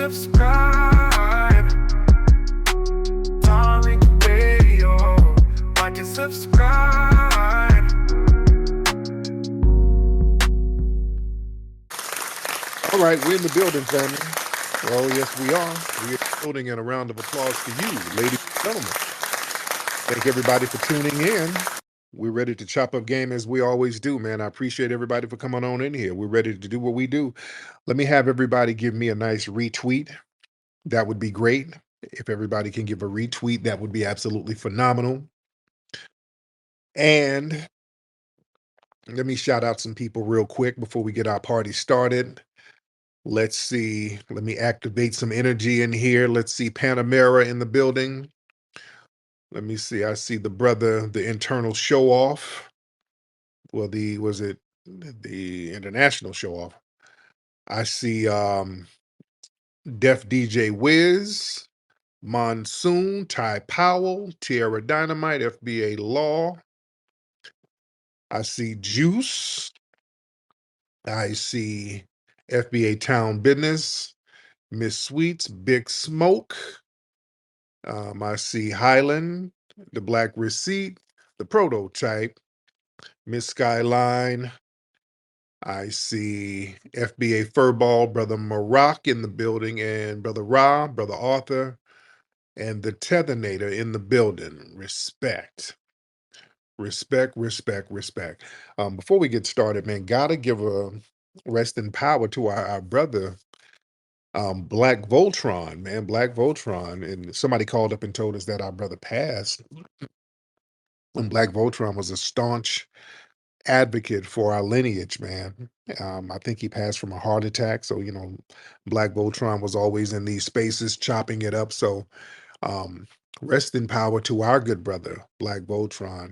subscribe. Tariq Radio. Like and subscribe. All right, we're in the building, family. Oh, yes, we are. We are building, and a round of applause to you, ladies and gentlemen. Thank everybody for tuning in. We're ready to chop up game as we always do, man. I appreciate everybody for coming on in here. We're ready to do what we do. Let me have everybody give me a nice retweet. That would be great. If everybody can give a retweet, that would be absolutely phenomenal. And let me shout out some people real quick before we get our party started. Let's see. Let me activate some energy in here. Let's see Panamera in the building. Let me see. I see the brother, the internal show off. Well, was it the international show off? I see Def DJ Wiz, Monsoon, Ty Powell, Tierra Dynamite, FBA Law. I see Juice. I see FBA Town Business, Miss Sweets, Big Smoke. I see Highland, the Black Receipt, the Prototype, Miss Skyline. I see FBA Furball, Brother Maroc in the building, and Brother Ra, Brother Arthur, and the Tethernator in the building. Respect. Respect, respect, respect. Before we get started, man, gotta give a rest in power to our brother, Black Voltron, man, Black Voltron. And somebody called up and told us that our brother passed. And Black Voltron was a staunch advocate for our lineage, man. I think he passed from a heart attack. So, Black Voltron was always in these spaces chopping it up. So, um, rest in power to our good brother, Black Voltron.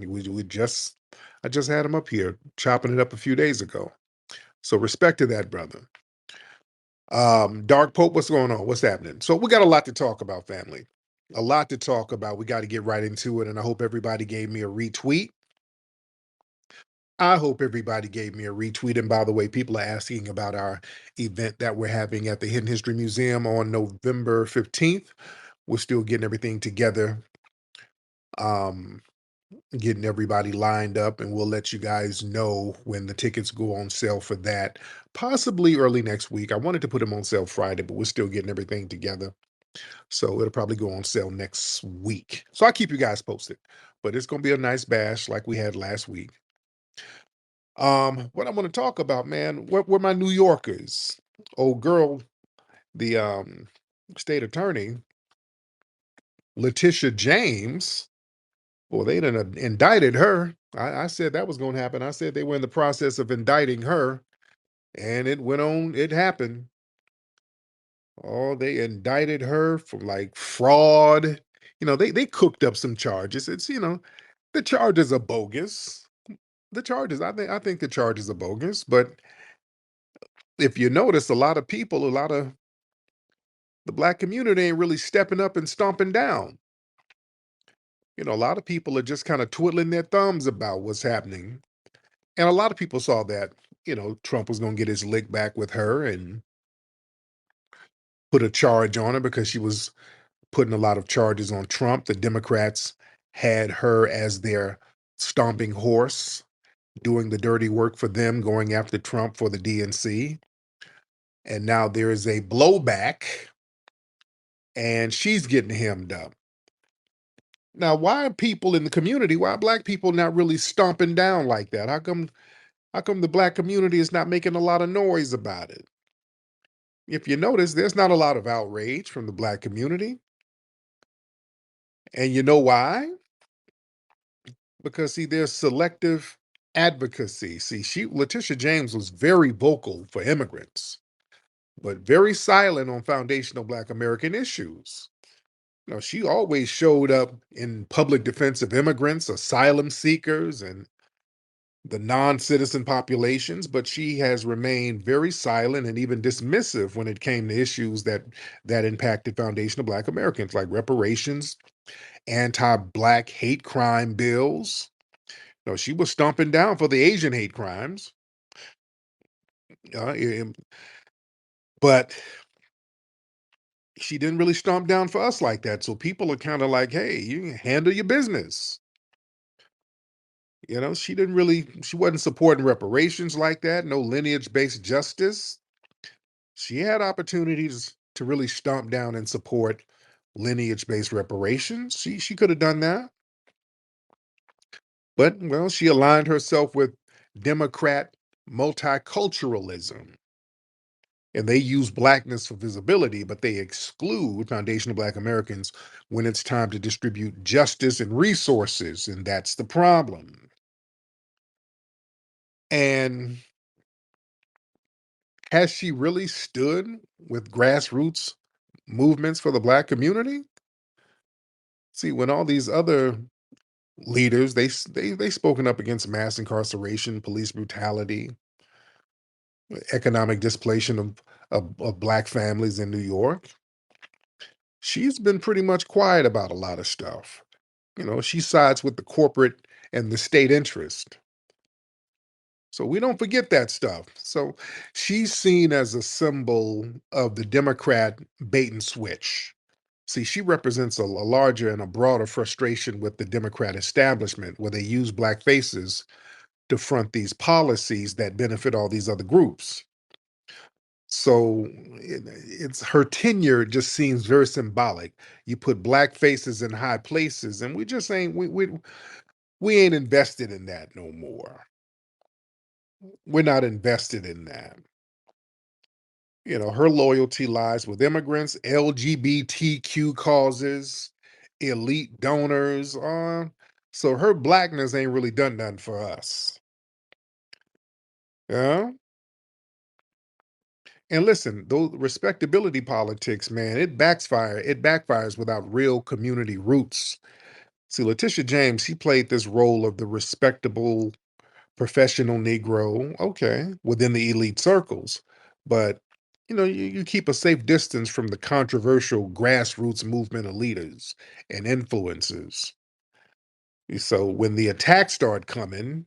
I just had him up here chopping it up a few days ago. So, respect to that brother. Dark Pope, what's going on? What's happening? So, we got a lot to talk about, family. A lot to talk about. We got to get right into it. And I hope everybody gave me a retweet. I hope everybody gave me a retweet. And by the way, people are asking about our event that we're having at the Hidden History Museum on November 15th. We're still getting everything together, getting everybody lined up, and we'll let you guys know when the tickets go on sale for that, possibly early next week. I wanted to put them on sale Friday, but we're still getting everything together. So it'll probably go on sale next week. So I'll keep you guys posted. But it's going to be a nice bash like we had last week. What I'm going to talk about, man, where my New Yorkers? Old girl, the state attorney, Letitia James. Well, they done indicted her. I said that was going to happen. I said they were in the process of indicting her, and it went on. It happened. Oh, they indicted her for like fraud. They cooked up some charges. It's the charges are bogus. The charges, I think the charges are bogus, but if you notice, a lot of people, a lot of the Black community ain't really stepping up and stomping down. A lot of people are just kind of twiddling their thumbs about what's happening. And a lot of people saw that, Trump was going to get his lick back with her and put a charge on her because she was putting a lot of charges on Trump. The Democrats had her as their stomping horse, doing the dirty work for them, going after Trump for the DNC. And now there is a blowback, and she's getting hemmed up. Now, why are people in the community, why are Black people not really stomping down like that? How come the Black community is not making a lot of noise about it? If you notice, there's not a lot of outrage from the Black community. And you know why? Because see, there's selective advocacy. See, Letitia James was very vocal for immigrants, but very silent on foundational Black American issues. She always showed up in public defense of immigrants, asylum seekers, and the non-citizen populations, but she has remained very silent and even dismissive when it came to issues that impacted foundational Black Americans, like reparations, anti-Black hate crime bills. She was stomping down for the Asian hate crimes. Uh, but she didn't really stomp down for us like that. So people are kind of like, hey, you handle your business. She wasn't supporting reparations like that, no lineage-based justice. She had opportunities to really stomp down and support lineage-based reparations. She could have done that. But well, she aligned herself with Democrat multiculturalism. And they use blackness for visibility, but they exclude foundational Black Americans when it's time to distribute justice and resources. And that's the problem. And has she really stood with grassroots movements for the Black community? See, when all these other leaders, they spoken up against mass incarceration, police brutality, economic displacement of Black families in New York, she's been pretty much quiet about a lot of stuff. She sides with the corporate and the state interest. So we don't forget that stuff. So she's seen as a symbol of the Democrat bait and switch. See, she represents a larger and a broader frustration with the Democrat establishment, where they use Black faces to front these policies that benefit all these other groups. So it's her tenure just seems very symbolic. You put Black faces in high places, and we just ain't we ain't invested in that no more. We're not invested in that. Her loyalty lies with immigrants, LGBTQ causes, elite donors. So her Blackness ain't really done nothing for us. Yeah. And listen, those respectability politics, man, it backfire. It backfires without real community roots. See, Letitia James, she played this role of the respectable professional Negro, okay, within the elite circles. But you keep a safe distance from the controversial grassroots movement of leaders and influencers. So when the attacks start coming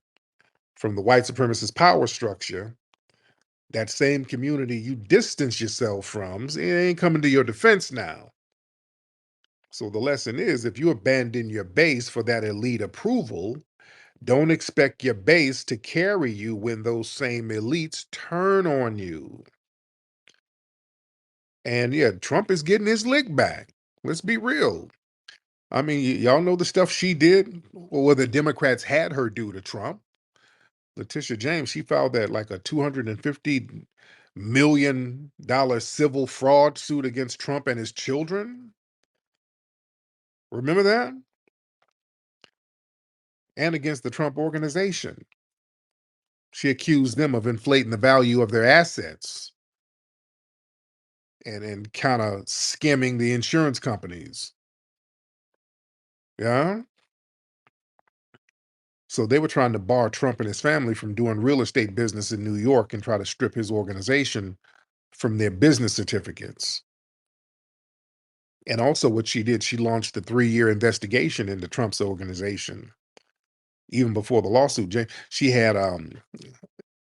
from the white supremacist power structure, that same community you distance yourself from, it ain't coming to your defense now. So the lesson is, if you abandon your base for that elite approval, don't expect your base to carry you when those same elites turn on you. And yeah, Trump is getting his lick back. Let's be real. I mean, y'all know the stuff she did, or the Democrats had her do to Trump. Letitia James, she filed that like a $250 million civil fraud suit against Trump and his children. Remember that? And against the Trump organization. She accused them of inflating the value of their assets and kind of skimming the insurance companies. Yeah. So they were trying to bar Trump and his family from doing real estate business in New York and try to strip his organization from their business certificates. And also, what she did, she launched a 3-year investigation into Trump's organization. Even before the lawsuit, she had a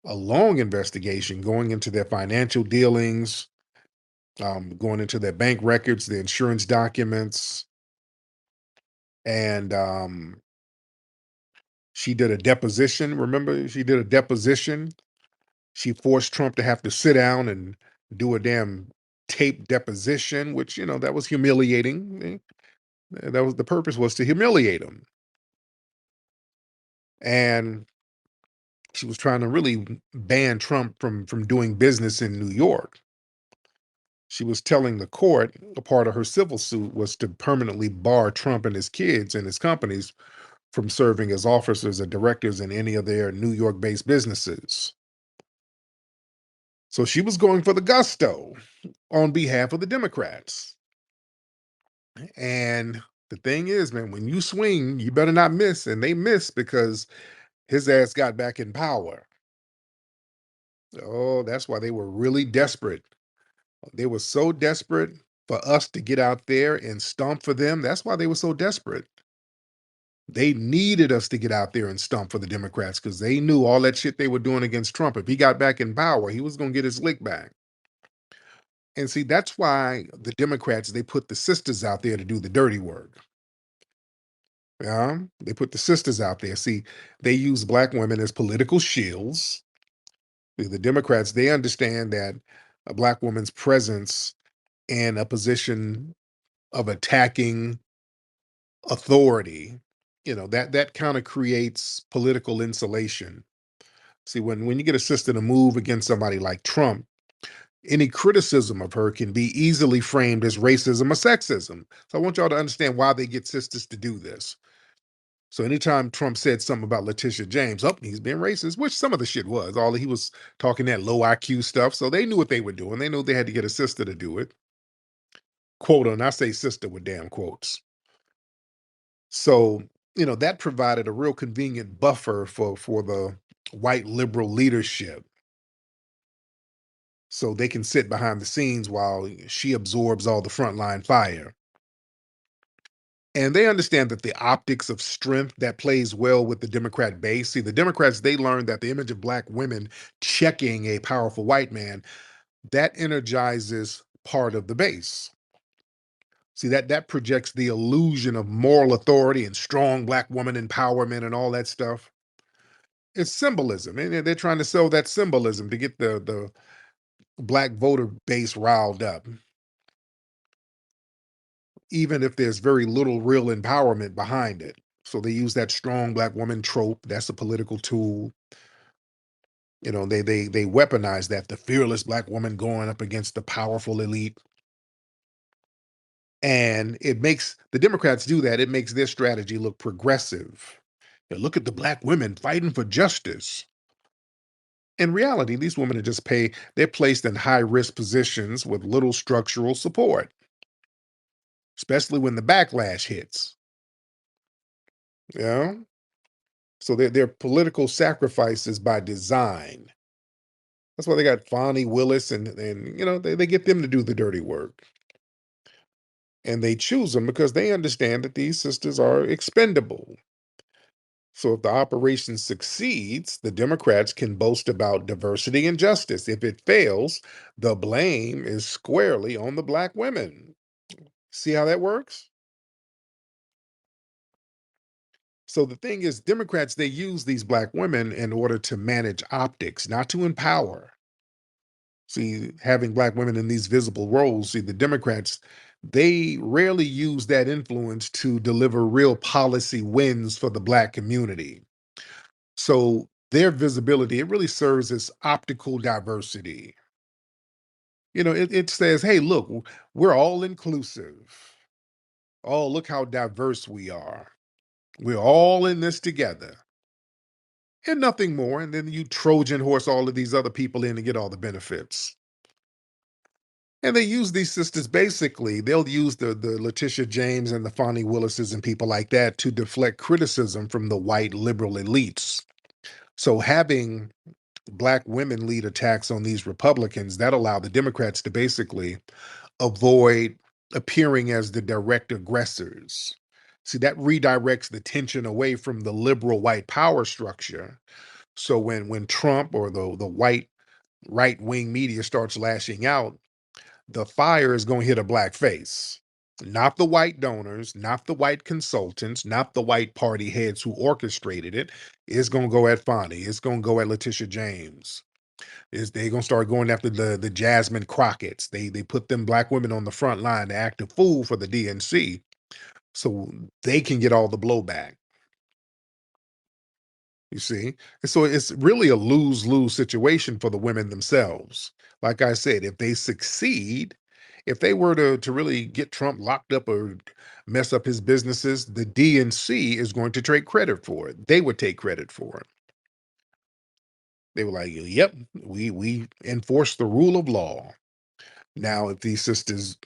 long investigation going into their financial dealings, going into their bank records, their insurance documents, and she did a deposition. Remember, she did a deposition. She forced Trump to have to sit down and do a damn tape deposition, which that was humiliating. That was the purpose, was to humiliate him. And she was trying to really ban Trump from doing business in New York. She was telling the court a part of her civil suit was to permanently bar Trump and his kids and his companies from serving as officers or directors in any of their New York-based businesses. So she was going for the gusto on behalf of the Democrats. And the thing is, man, when you swing, you better not miss. And they missed because his ass got back in power. Oh, that's why they were really desperate. They were so desperate for us to get out there and stomp for them. That's why they were so desperate. They needed us to get out there and stomp for the Democrats because they knew all that shit they were doing against Trump. If he got back in power, he was going to get his lick back. And see, that's why the Democrats, they put the sisters out there to do the dirty work. Yeah, they put the sisters out there. See, they use black women as political shields. The Democrats, they understand that a black woman's presence in a position of attacking authority, that kind of creates political insulation. See, when you get a sister to move against somebody like Trump, any criticism of her can be easily framed as racism or sexism. So I want y'all to understand why they get sisters to do this. So anytime Trump said something about Letitia James, oh, he's being racist, which some of the shit was. All he was talking that low IQ stuff. So they knew what they were doing. They knew they had to get a sister to do it. Quote, and I say sister with damn quotes. So, that provided a real convenient buffer for the white liberal leadership. So they can sit behind the scenes while she absorbs all the frontline fire. And they understand that the optics of strength that plays well with the Democrat base. See, the Democrats, they learned that the image of black women checking a powerful white man, that energizes part of the base. See, that projects the illusion of moral authority and strong black woman empowerment and all that stuff. It's symbolism. And they're trying to sell that symbolism to get the black voter base riled up, even if there's very little real empowerment behind it. So they use that strong black woman trope. That's a political tool. They weaponize that, the fearless black woman going up against the powerful elite. And it makes the Democrats do that. It makes their strategy look progressive. Look at the black women fighting for justice. In reality, these women they're placed in high risk positions with little structural support, especially when the backlash hits. Yeah. So they're political sacrifices by design. That's why they got Fonnie Willis and they get them to do the dirty work. And they choose them because they understand that these sisters are expendable. So if the operation succeeds, the Democrats can boast about diversity and justice. If it fails, the blame is squarely on the black women. See how that works? So the thing is, Democrats, they use these black women in order to manage optics, not to empower. See, having black women in these visible roles, see, the Democrats, they rarely use that influence to deliver real policy wins for the black community. So their visibility, it really serves as optical diversity. It says, hey, look, we're all inclusive. Oh, look how diverse we are. We're all in this together. And nothing more. And then you Trojan horse all of these other people in to get all the benefits. And they use these sisters basically, they'll use the Letitia James and the Fonnie Willises and people like that to deflect criticism from the white liberal elites. So having black women lead attacks on these Republicans, that allow the Democrats to basically avoid appearing as the direct aggressors. See, that redirects the tension away from the liberal white power structure. So when Trump or the white right wing media starts lashing out, the fire is going to hit a black face. Not the white donors, not the white consultants, not the white party heads who orchestrated it. It's going to go at Fonnie. It's going to go at Letitia James. They're going to start going after the Jasmine Crockett's. They put them black women on the front line to act a fool for the DNC so they can get all the blowback. You see? And so it's really a lose-lose situation for the women themselves. Like I said, if they succeed, if they were to really get Trump locked up or mess up his businesses, the DNC is going to take credit for it. They would take credit for it. They were like, "Yep, we enforce the rule of law." Now, if these sisters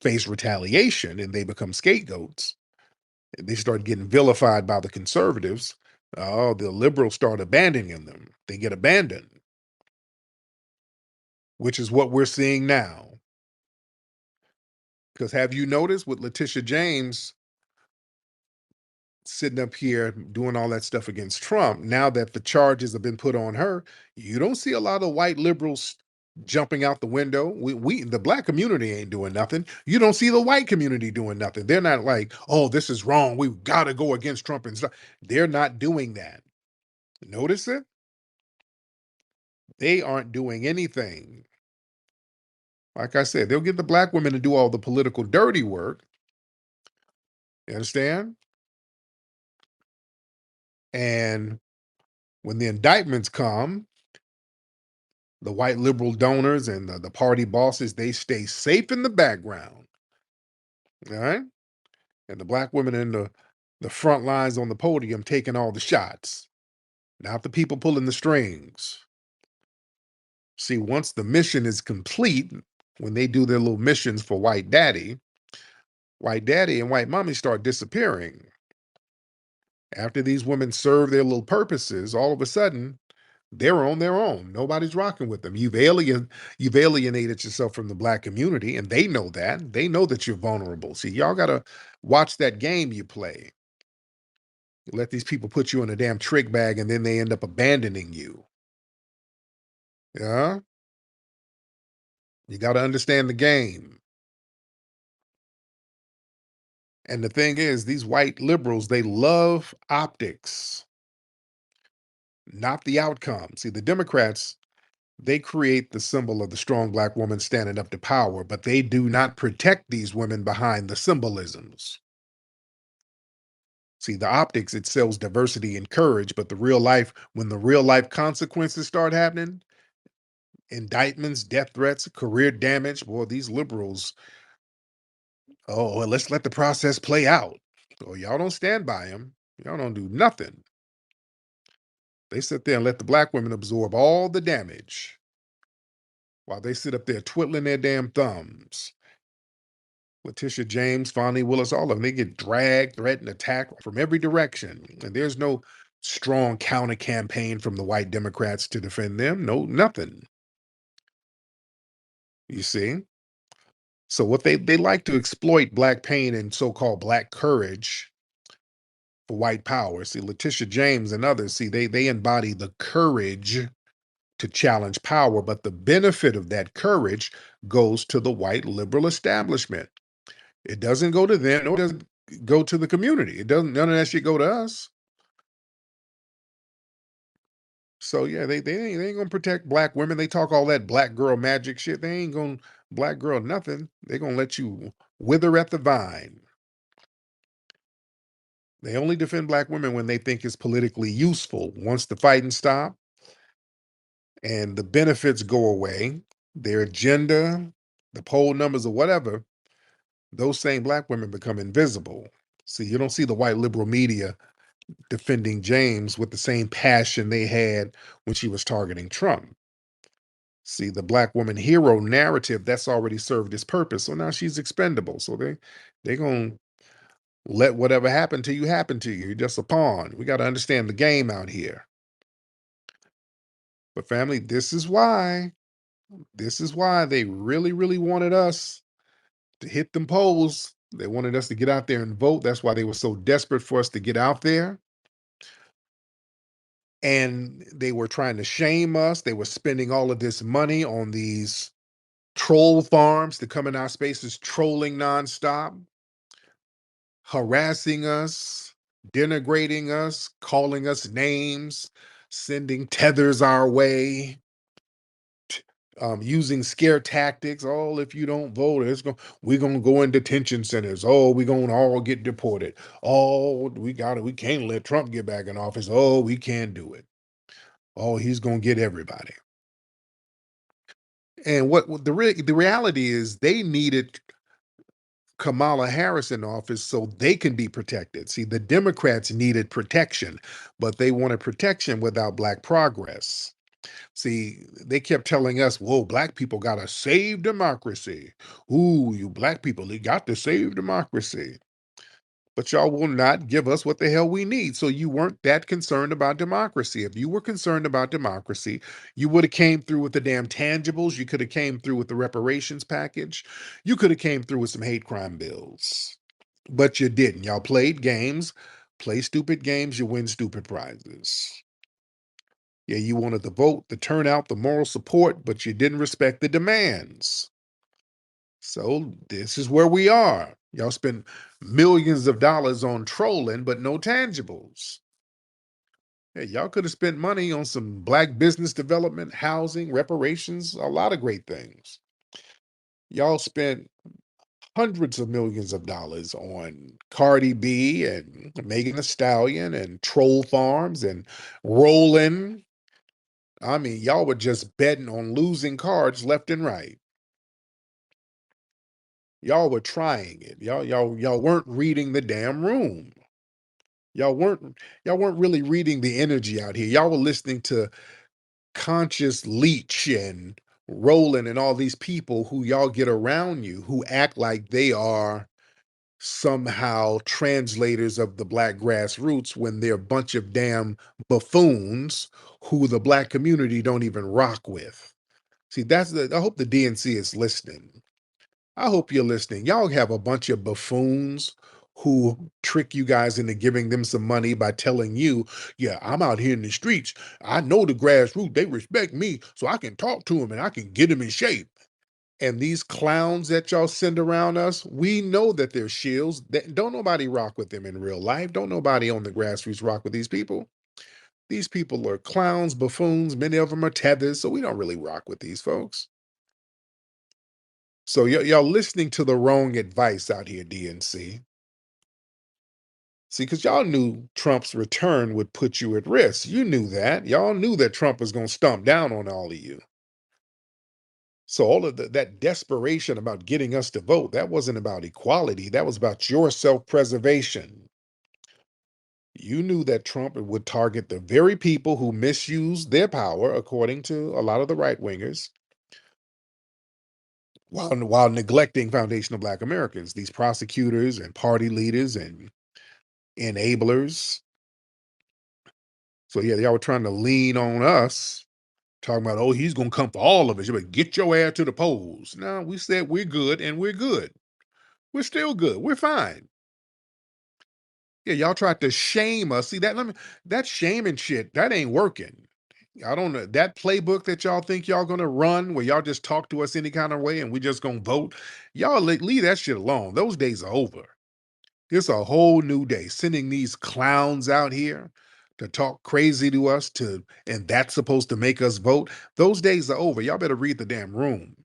face retaliation and they become scapegoats, they start getting vilified by the conservatives. Oh, the liberals start abandoning them. They get abandoned, which is what we're seeing now. Because have you noticed with Letitia James sitting up here doing all that stuff against Trump, now that the charges have been put on her, you don't see a lot of white liberals jumping out the window. We the black community ain't doing nothing. You don't see the white community doing nothing. They're not like, oh, this is wrong. We've got to go against Trump and stuff. They're not doing that. Notice it? They aren't doing anything. Like I said, they'll get the black women to do all the political dirty work. You understand? And when the indictments come, the white liberal donors and the party bosses, they stay safe in the background. All right. And the black women in the front lines on the podium taking all the shots, not the people pulling the strings. See, once the mission is complete, when they do their little missions for white daddy and white mommy start disappearing. After these women serve their little purposes, all of a sudden, they're on their own. Nobody's rocking with them. You've alienated yourself from the black community, and they know that. They know that you're vulnerable. See, y'all gotta watch that game you play. Let these people put you in a damn trick bag, and then they end up abandoning you. Yeah, you got to understand the game. And the thing is, these white liberals, they love optics, not the outcome. See, the Democrats, they create the symbol of the strong black woman standing up to power, but they do not protect these women behind the symbolisms. See, the optics, it sells diversity and courage, but the real life, when the real life consequences start happening, indictments, death threats, career damage, boy, these liberals, oh, well, let's let the process play out. Oh, y'all don't stand by them. Y'all don't do nothing. They sit there and let the black women absorb all the damage while they sit up there twiddling their damn thumbs. Letitia James, Fonnie Willis, all of them, they get dragged, threatened, attacked from every direction. And there's no strong counter campaign from the white Democrats to defend them. No, nothing. You see? So what they like to exploit black pain and so-called black courage for white power. See, Letitia James and others, see, they embody the courage to challenge power, but the benefit of that courage goes to the white liberal establishment. It doesn't go to them, nor does it go to the community. It doesn't, none of that shit go to us. So yeah, they ain't gonna protect black women. They talk all that black girl magic shit. They ain't gonna black girl nothing. They're gonna let you wither at the vine. They only defend black women when they think it's politically useful. Once the fighting stop and the benefits go away, their agenda, the poll numbers or whatever, those same black women become invisible. See, you don't see the white liberal media defending James with the same passion they had when she was targeting Trump. See, the black woman hero narrative, that's already served its purpose. So now she's expendable. So they're gonna let whatever happen to you happen to you. You're just a pawn. We got to understand the game out here. But family, this is why they really, really wanted us to hit them polls. They wanted us to get out there and vote. That's why they were so desperate for us to get out there. And they were trying to shame us. They were spending all of this money on these troll farms to come in our spaces, trolling nonstop, harassing us, denigrating us, calling us names, sending tethers our way, using scare tactics. Oh, if you don't vote, we're gonna go in detention centers. Oh, we're gonna all get deported. Oh, we can't let Trump get back in office. Oh, we can't do it. Oh, he's gonna get everybody. And what the reality is, they needed Kamala Harris in office so they can be protected. See, the Democrats needed protection, but they wanted protection without black progress. See, they kept telling us, whoa, black people got to save democracy. Ooh, you black people, they got to save democracy. But y'all will not give us what the hell we need. So you weren't that concerned about democracy. If you were concerned about democracy, you would have came through with the damn tangibles. You could have came through with the reparations package. You could have came through with some hate crime bills. But you didn't. Y'all played games, play stupid games, you win stupid prizes. Yeah, you wanted the vote, the turnout, the moral support, but you didn't respect the demands. So this is where we are. Y'all spend millions of dollars on trolling, but no tangibles. Hey, y'all could have spent money on some black business development, housing, reparations, a lot of great things. Y'all spent hundreds of millions of dollars on Cardi B and Megan Thee Stallion and troll farms and rolling. I mean, y'all were just betting on losing cards left and right. Y'all were trying it. Y'all weren't reading the damn room. Y'all weren't y'all weren't really reading the energy out here. Y'all were listening to Conscious Leach and Roland and all these people who y'all get around you who act like they are somehow translators of the black grassroots when they're a bunch of damn buffoons who the black community don't even rock with. See, I hope the DNC is listening. I hope you're listening. Y'all have a bunch of buffoons who trick you guys into giving them some money by telling you, yeah, I'm out here in the streets. I know the grassroots, they respect me, so I can talk to them and I can get them in shape. And these clowns that y'all send around us, we know that they're shields. Don't nobody rock with them in real life. Don't nobody on the grassroots rock with these people. These people are clowns, buffoons. Many of them are tethers, so we don't really rock with these folks. So y'all listening to the wrong advice out here, DNC. See, because y'all knew Trump's return would put you at risk. You knew that. Y'all knew that Trump was going to stomp down on all of you. So all of that desperation about getting us to vote, that wasn't about equality. That was about your self-preservation. You knew that Trump would target the very people who misuse their power, according to a lot of the right wingers, while neglecting foundational Black Americans, these prosecutors and party leaders and enablers. So yeah, y'all were trying to lean on us, talking about, oh, he's gonna come for all of us. You better get your ass to the polls. No, we said we're good and we're good. We're still good. We're fine. Yeah, y'all tried to shame us. See that shaming shit, that ain't working. I don't know. That playbook that y'all think y'all gonna run where y'all just talk to us any kind of way and we just gonna vote. Y'all leave that shit alone. Those days are over. It's a whole new day. Sending these clowns out here to talk crazy to us and that's supposed to make us vote. Those days are over. Y'all better read the damn room.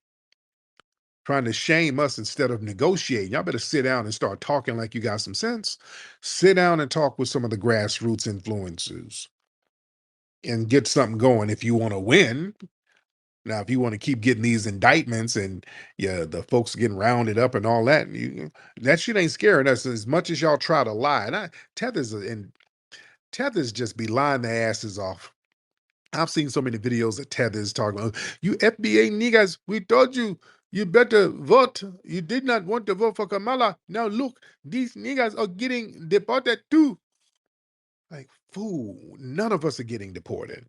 Trying to shame us instead of negotiating. Y'all better sit down and start talking like you got some sense. Sit down and talk with some of the grassroots influencers and get something going if you want to win. Now, if you want to keep getting these indictments and yeah, the folks getting rounded up and all that, that shit ain't scaring us as much as y'all try to lie. And tethers just be lying their asses off. I've seen so many videos of tethers talking about you FBA niggas. We told you you better vote. You did not want to vote for Kamala. Now look, these niggas are getting deported too. Like, fool, none of us are getting deported.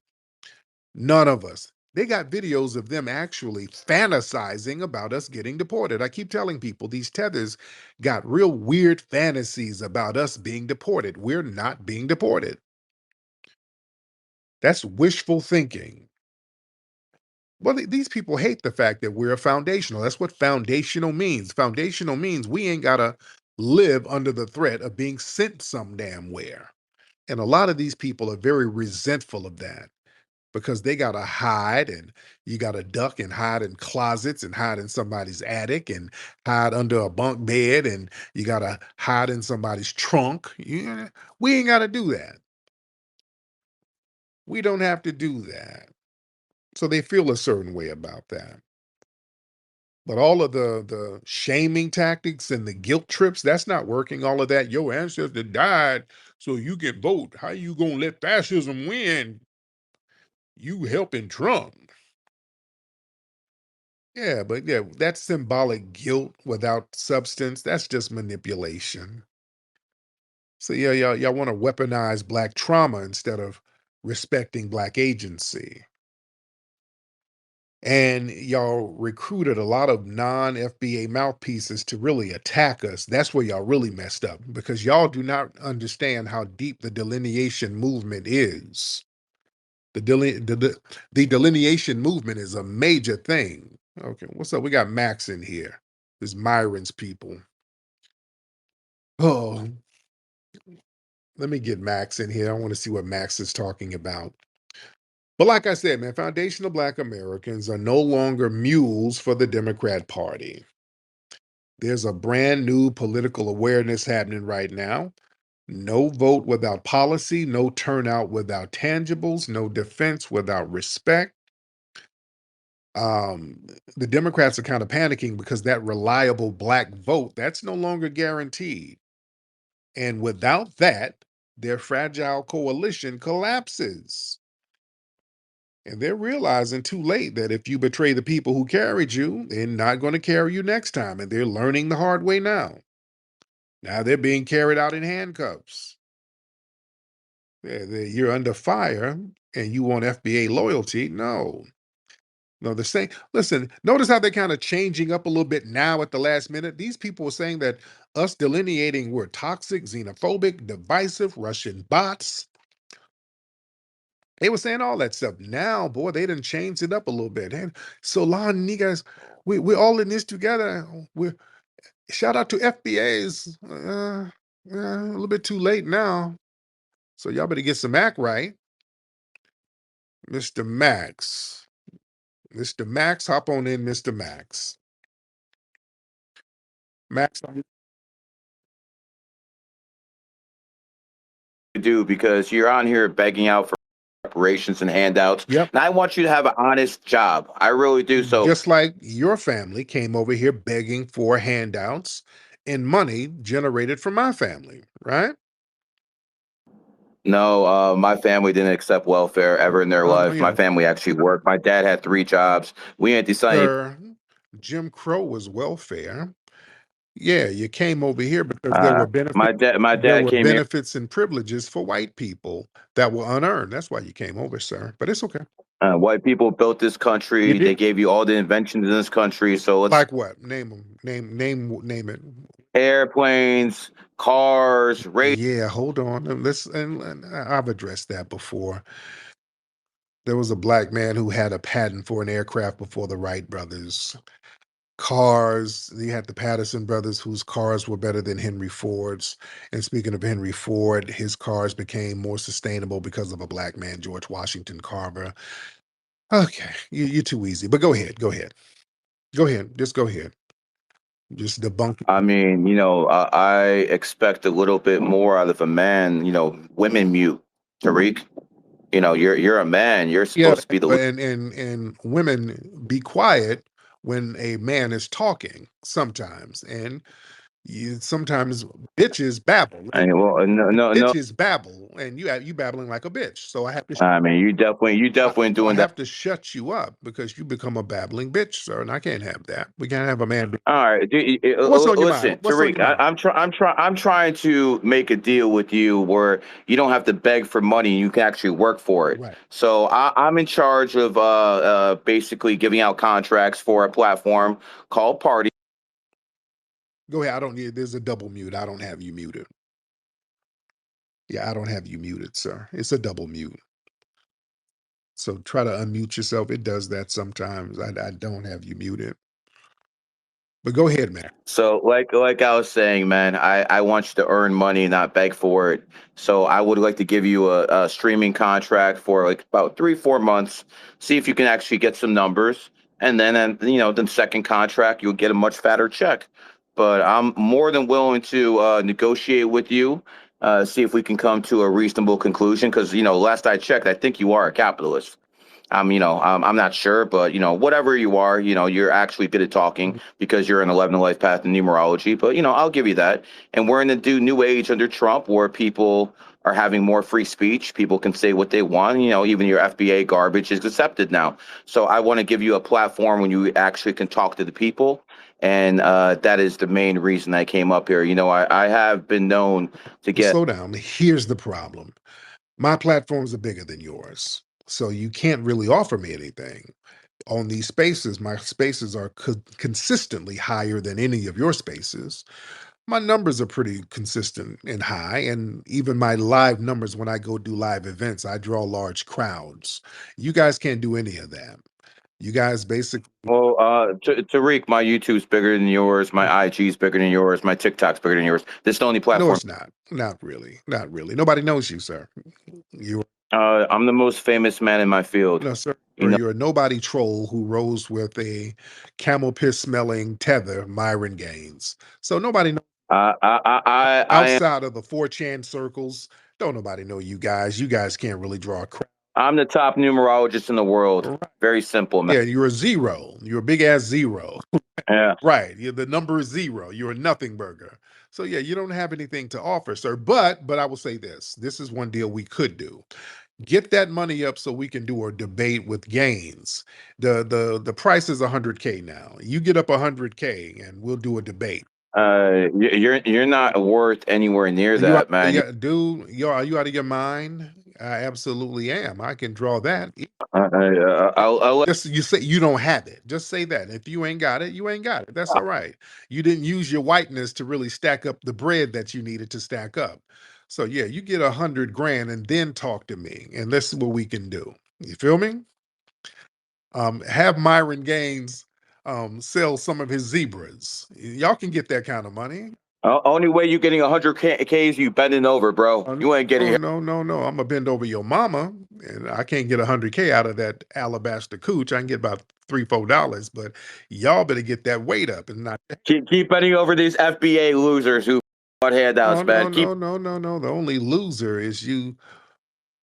None of us. They got videos of them actually fantasizing about us getting deported. I keep telling people these tethers got real weird fantasies about us being deported. We're not being deported. That's wishful thinking. Well, these people hate the fact that we're foundational. That's what foundational means. Foundational means we ain't got to live under the threat of being sent some damn where. And a lot of these people are very resentful of that because they got to hide and you got to duck and hide in closets and hide in somebody's attic and hide under a bunk bed and you got to hide in somebody's trunk. We ain't got to do that. We don't have to do that. So they feel a certain way about that. But all of the shaming tactics and the guilt trips, that's not working. All of that, your ancestor died so you can vote. How you gonna let fascism win? You helping Trump. Yeah, but yeah, that's symbolic guilt without substance. That's just manipulation. So yeah, y'all want to weaponize black trauma instead of respecting black agency. And y'all recruited a lot of non-FBA mouthpieces to really attack us. That's where y'all really messed up because y'all do not understand how deep the delineation movement is. The delineation movement is a major thing. Okay, what's up? We got Max in here. This Myron's people. Oh, let me get Max in here. I want to see what Max is talking about. But like I said, man, foundational Black Americans are no longer mules for the Democrat Party. There's a brand new political awareness happening right now. No vote without policy, no turnout without tangibles, no defense without respect. The Democrats are kind of panicking because that reliable Black vote, that's no longer guaranteed. And without that, their fragile coalition collapses. And they're realizing too late that if you betray the people who carried you, they're not going to carry you next time. And they're learning the hard way now. Now they're being carried out in handcuffs. You're under fire and you want FBA loyalty. No. No, the same. Listen, notice how they're kind of changing up a little bit now at the last minute. These people were saying that us delineating we're toxic, xenophobic, divisive, Russian bots. They were saying all that stuff. Now, boy, they didn't change it up a little bit. And so, Lon, niggas, we're all in this together. We're shout out to FBAs. A little bit too late now. So y'all better get some act right. Mr. Max. Mr. Max, hop on in, Mr. Max. Max, do because you're on here begging out for reparations and handouts. yep. And I want you to have an honest job. I really do. So, Just like your family came over here begging for handouts and money generated from my family, right? no, my family didn't accept welfare ever in their life. My family actually worked. My dad had 3 jobs. We ain't decided. Sir, Jim Crow was welfare. Yeah, you came over here because there were benefits. My There dad were came here. benefits and privileges for white people that were unearned. That's why you came over, sir. But it's okay. White people built this You country. They did. gave you all the inventions in this country. So let's Like what? Name them. Name it. airplanes, cars, radio. Yeah, hold on. And I've addressed that before. There was a Black man who had a patent for an aircraft before the Wright brothers. Cars, you had the Patterson brothers whose cars were better than Henry Ford's. And speaking of Henry Ford, his cars became more sustainable because of a Black man, George Washington Carver. Okay, you're too easy, but go ahead. Go ahead. Go ahead. Just go ahead. Just debunk I it. mean, I expect a little bit more out of a man. Women mute. Tariq, you're a man. You're Yeah, supposed to be the leader. and women be quiet when a man is talking sometimes. And sometimes bitches babble. And well, no, no. Bitches babble, and you babbling like a bitch. So I mean, you definitely so I doing that. have to shut you up because you become a babbling bitch, sir, and I can't have that. We can't have a man. All right, What's on your mind? listen, What's on Tariq. your mind? I'm trying to make a deal with you where you don't have to beg for money. You can actually work for it. Right. So I'm in charge of basically giving out contracts for a platform called Party. Go ahead. I don't need. There's a double mute. I don't have you muted. Yeah, I don't have you muted, sir. It's a double mute. So try to unmute yourself. It does that sometimes. I don't have you muted. But go ahead, man. So, like I was saying, man, I want you to earn money, not beg for it. So, I would like to give you a streaming contract for like about 3 4 months. See if you can actually get some numbers, and then the second contract you'll get a much fatter check. But I'm more than willing to negotiate with you. See if we can come to a reasonable conclusion. Because last I checked, I think you are a capitalist. I'm not sure, but whatever you are, you're actually good at talking because you're an 11 life path in numerology. But I'll give you that. And we're in the new age under Trump where people are having more free speech. People can say what they want. Even your FBA garbage is accepted now. So I want to give you a platform when you actually can talk to the people. And that is the main reason I came up here. I have been known to get. Slow down. Here's the problem. My platforms are bigger than yours. So you can't really offer me anything. On these spaces, my spaces are consistently higher than any of your spaces. My numbers are pretty consistent and high, and even my live numbers when I go do live events, I draw large crowds. You guys can't do any of that. You guys basically Well, Tariq, my YouTube's bigger than yours. My IG's bigger than yours. My TikTok's bigger than yours. This is the only no, platform. it's not. Not really. Not really. Nobody knows you, sir. You I'm the most famous man in my field. no, sir. You know, You're a nobody troll who rose with a camel piss smelling tether, Myron Gaines. So nobody knows I am. outside of the 4chan circles. Don't nobody know you guys. You guys can't really draw a crowd. I'm the top numerologist in the world. Right. Very simple, man. Yeah, you're a zero. You're a big ass zero. Yeah. Right. The number is zero. You're a nothing burger. So yeah, you don't have anything to offer, sir. But I will say this. This is one deal we could do. Get that money up so we can do a debate with Gaines. The price is 100K now. You get up 100K and we'll do a debate. You're not worth anywhere near You that, man. yeah, dude, are you out of your mind? I absolutely am. I can draw that. I'll let Just you say you don't have it. Just say that. If you ain't got it, you ain't got it. That's all right. You didn't use your whiteness to really stack up the bread that you needed to stack up. So yeah, you get 100 grand and then talk to me, and let's see what we can do. You feel me? Have Myron Gaines sell some of his zebras. Y'all can get that kind of money. only way you getting 100K is you bending over, bro. Oh, You ain't getting no, it. no, no, no. I'm gonna bend over your mama, and I can't get 100K out of that alabaster cooch. I can get about $3, $4, but y'all better get that weight up and not. Keep bending over these FBA losers who want handouts, No, no, man. Keep. no, no, no, no. The only loser is you,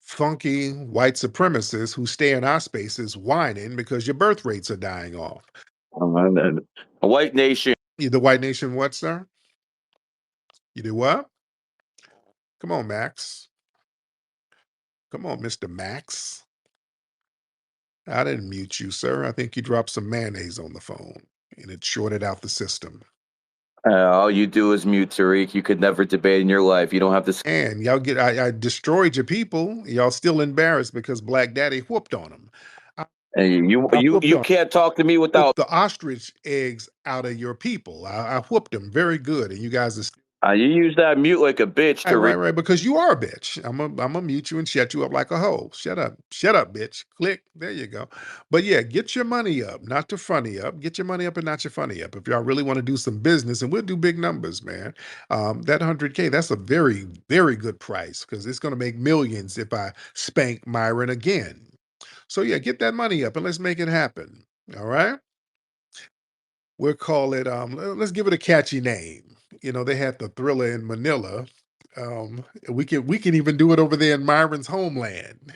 funky white supremacists who stay in our spaces whining because your birth rates are dying off. A white nation. You the white nation, what, sir? You do what? Come on, Max. Come on, Mr. Max. I didn't mute you, sir. I think you dropped some mayonnaise on the phone and it shorted out the system. All you do is mute, Tariq. You could never debate in your life. You don't have to. And y'all get, I destroyed your people. Y'all still embarrassed because Black Daddy whooped on them. I, You I you whooped you on can't talk to me without. whooped the ostrich eggs out of your people. I whooped them very good, and you guys are You use that mute like a bitch, right, Tariq. right, because you are a bitch. I'm gonna mute you and shut you up like a hoe. Shut up, bitch. Click. There you go. But yeah, get your money up, not your funny up. Get your money up and not your funny up. If y'all really want to do some business, and we'll do big numbers, man. That 100K, that's a very, very good price because it's gonna make millions if I spank Myron again. So yeah, get that money up and let's make it happen. All right. We'll call it. Let's give it a catchy name. You know, they had the Thriller in Manila. We can even do it over there in Myron's homeland.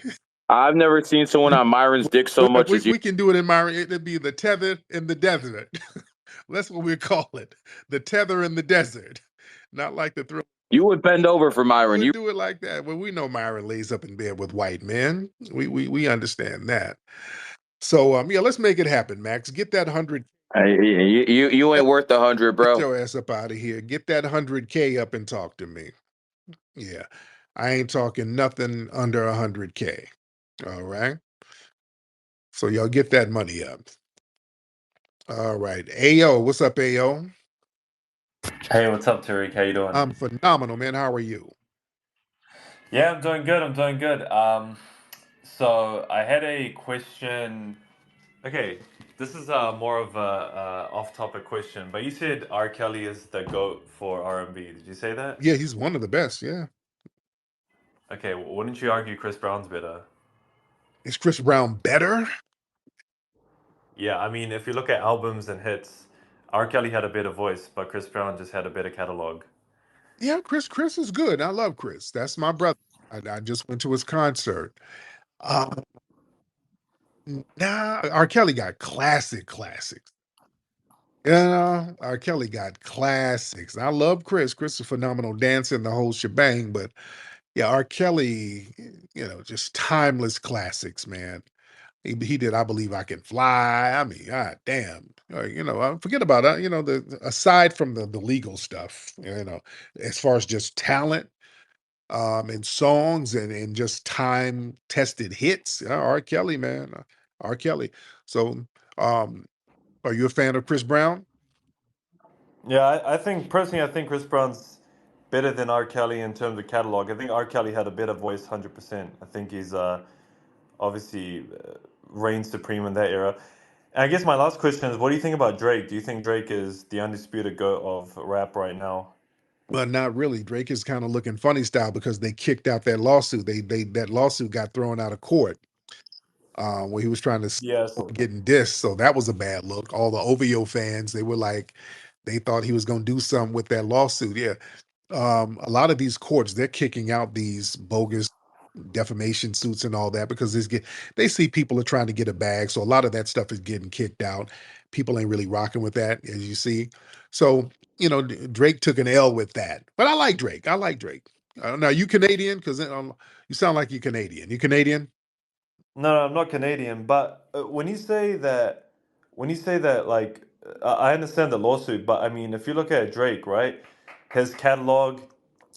I've never seen someone on Myron's dick so If much as you. we can do it in Myron, it'd be the tether in the desert. That's what we call it. The tether in the desert. Not like the Thriller. You would bend over for We Myron. would You. do it like that. Well, we know Myron lays up in bed with white men. We understand that. So yeah, let's make it happen, Max. Get that 100. You ain't worth 100, Get bro. your ass up out of here. Get that 100K up and talk to me. Yeah. I ain't talking nothing under 100K. All right. So y'all get that money up. All right. Ayo, what's up, Ayo? Hey, what's up, Tariq? How you doing? I'm phenomenal, man. How are you? Yeah, I'm doing good. I'm doing good. So I had a question. Okay, this is more of a off-topic question, but you said R. Kelly is the GOAT for R&B. Did you say that? Yeah, he's one of the best. Yeah. Okay, wouldn't you argue Chris Brown's better? Is Chris Brown better? Yeah, I mean, if you look at albums and hits, R. Kelly had a better voice, but Chris Brown just had a better catalog. Yeah, Chris is good. I love Chris. That's my brother. I just went to his concert. Uh, nah, R. Kelly got classics. Yeah, R. Kelly got classics. I love Chris. Chris is a phenomenal dancer and the whole shebang, but yeah, R. Kelly, just timeless classics, man. He did I Believe I Can Fly. I mean, god damn. Forget about the aside from the legal stuff, as far as just talent, and songs and just time tested hits. R. Kelly, man. R. Kelly. So, um, are you a fan of Chris Brown? Yeah, I think personally, I think Chris Brown's better than R. Kelly in terms of catalog. I think R. Kelly had a better voice, 100%. I think he's obviously reigns supreme in that era. And I guess my last question is, what do you think about Drake? Do you think Drake is the undisputed GOAT of rap right now? Well, not really. Drake is kind of looking funny style because they kicked out that lawsuit. They that lawsuit got thrown out of court where he was trying to Yes. getting dissed. So that was a bad look. All the OVO fans, they were like, they thought he was going to do something with that lawsuit. Yeah, a lot of these courts they're kicking out these bogus defamation suits and all that because they see people are trying to get a bag, so a lot of that stuff is getting kicked out. People ain't really rocking with that, as you see. So Drake took an L with that, but I like Drake. I like Drake. Now you Canadian? Because you sound like you Canadian. You Canadian? No, no, I'm not Canadian, but when you say that, like, I understand the lawsuit, but I mean, if you look at Drake, right, his catalog,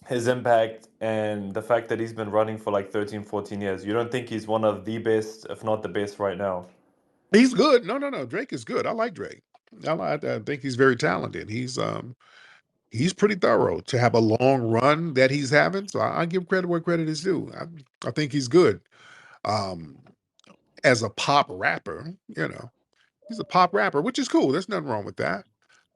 his impact, and the fact that he's been running for like 13, 14 years, you don't think he's one of the best, if not the best, right now? He's good. No, no, no. Drake is good. I like Drake. I think he's very talented. He's pretty thorough to have a long run that he's having. So I give credit where credit is due. I think he's good. Um, as a pop rapper, he's a pop rapper, which is cool. There's nothing wrong with that.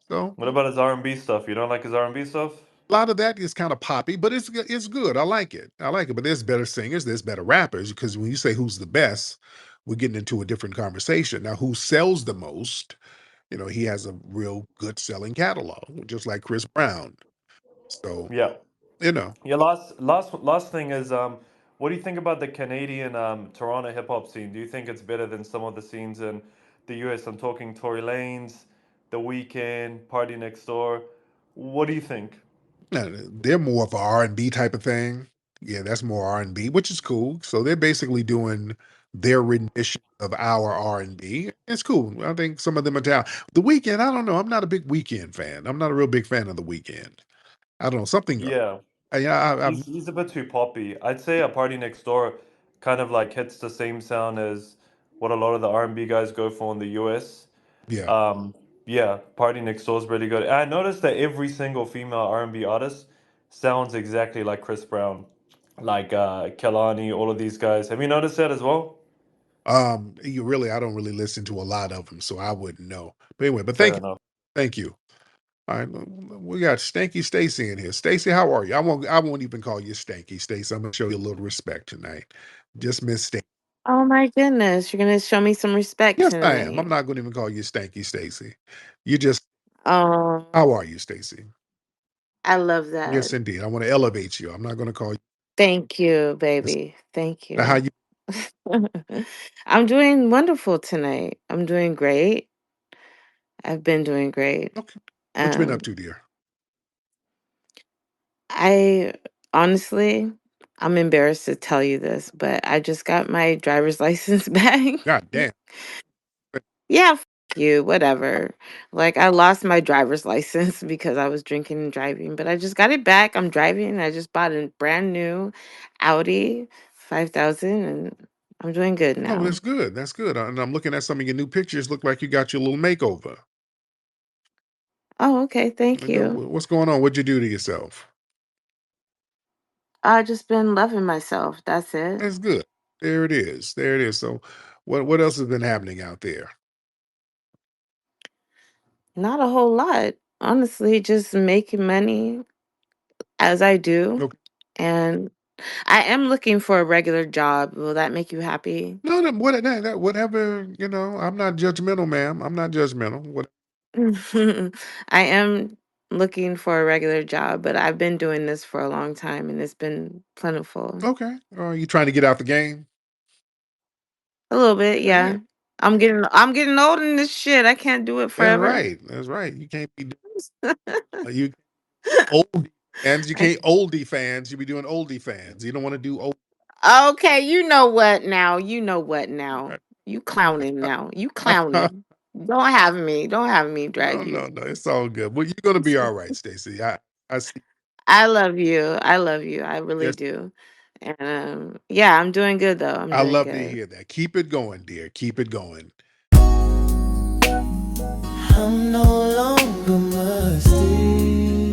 So What about his R&B stuff? You don't like his R&B stuff? a lot of that is kind of poppy, but it's good. I like it. I like it. But there's better singers, there's better rappers. Because when you say who's the best, we're getting into a different conversation. Now, who sells the most? He has a real good selling catalog, just like Chris Brown. So, Yeah. you know, Yeah, last thing is what do you think about the Canadian Toronto hip hop scene? Do you think it's better than some of the scenes in the US? I'm talking Tory Lanez, The Weeknd, Party Next Door. What do you think? they're more of a R&B type of thing. Yeah, that's more R&B, which is cool. So they're basically doing their rendition of our R&B. It's cool. I think some of them are down. The Weeknd, I don't know. I'm not a big Weeknd fan. I'm not a real big fan of the Weeknd. I don't know something. Yeah, I've he's a bit too poppy. I'd say a Party Next Door kind of like hits the same sound as what a lot of the R&B guys go for in the US. yeah. Um, yeah, Party Next Door is really good. And I noticed that every single female R&B artist sounds exactly like Chris Brown, like Kelani, all of these guys. Have you noticed that as well? I don't really listen to a lot of them, so I wouldn't know. But anyway, but Fair enough. thank you. All right, we got Stanky Stacy in here. Stacy, how are you? I won't even call you Stanky Stacy. I'm gonna show you a little respect tonight. Just Miss Stacy. Oh my goodness, you're gonna show me some respect Yes, I am. I'm tonight. not gonna even call you Stanky Stacy. You just Oh, how are you, Stacy? I love Yes, that. indeed. I want to elevate you. I'm not gonna call you Thank you, this. baby. Thank Now, how you. you I'm doing wonderful tonight. I'm doing great. I've been doing great. okay? What you been up Um, to, dear? I honestly, I'm embarrassed to tell you this, but I just got my driver's license back. God damn. Yeah, you, whatever. Like I lost my driver's license because I was drinking and driving, but I just got it back. I'm driving. I just bought a brand new Audi 5000 and I'm doing good Oh, now. that's good. That's good. And I'm looking at some of your new pictures. Look like you got your little makeover. Oh, okay. Thank you. What's going on? What'd you do to yourself? I just been loving myself. That's it. That's good. There it is. There it is. So, what else has been happening out there? Not a whole lot. Honestly, just making money as I do. Okay. And I am looking for a regular job. Will that make you happy? No, no, whatever. I'm not judgmental, ma'am. I'm not judgmental. What? I am looking for a regular job, but I've been doing this for a long time and it's been plentiful. Okay. You trying to get out the game? A little bit, Yeah, yeah. I'm getting old in this shit. I can't do it that's forever. right. That's right. You can't be you oldie fans. You I, can't oldie fans. You be doing oldie fans. You don't want to do old. okay, you know what now? You know what now? You clowning now. You clowning. Don't have me. Don't have me No, drag you. no, no. It's all good. Well, you're gonna be all right, Stacy. I see. I love you. I love you. I really Yes, do. And yeah, I'm doing good though. I'm I doing love to good. hear that. Keep it going, dear. Keep it going. I'm no longer mine. musty.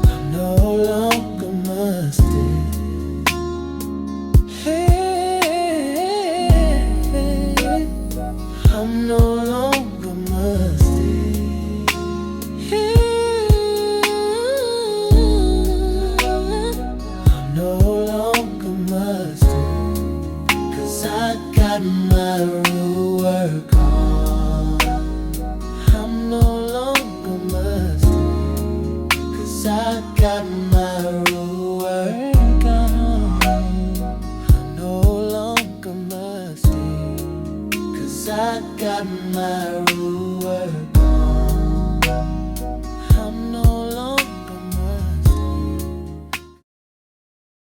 I'm no longer musty. I'm no longer musty. I'm no longer musty. 'Cause I got my real work on. I'm no longer musty. 'Cause I got my real work on. I'm no longer musty. 'Cause I got my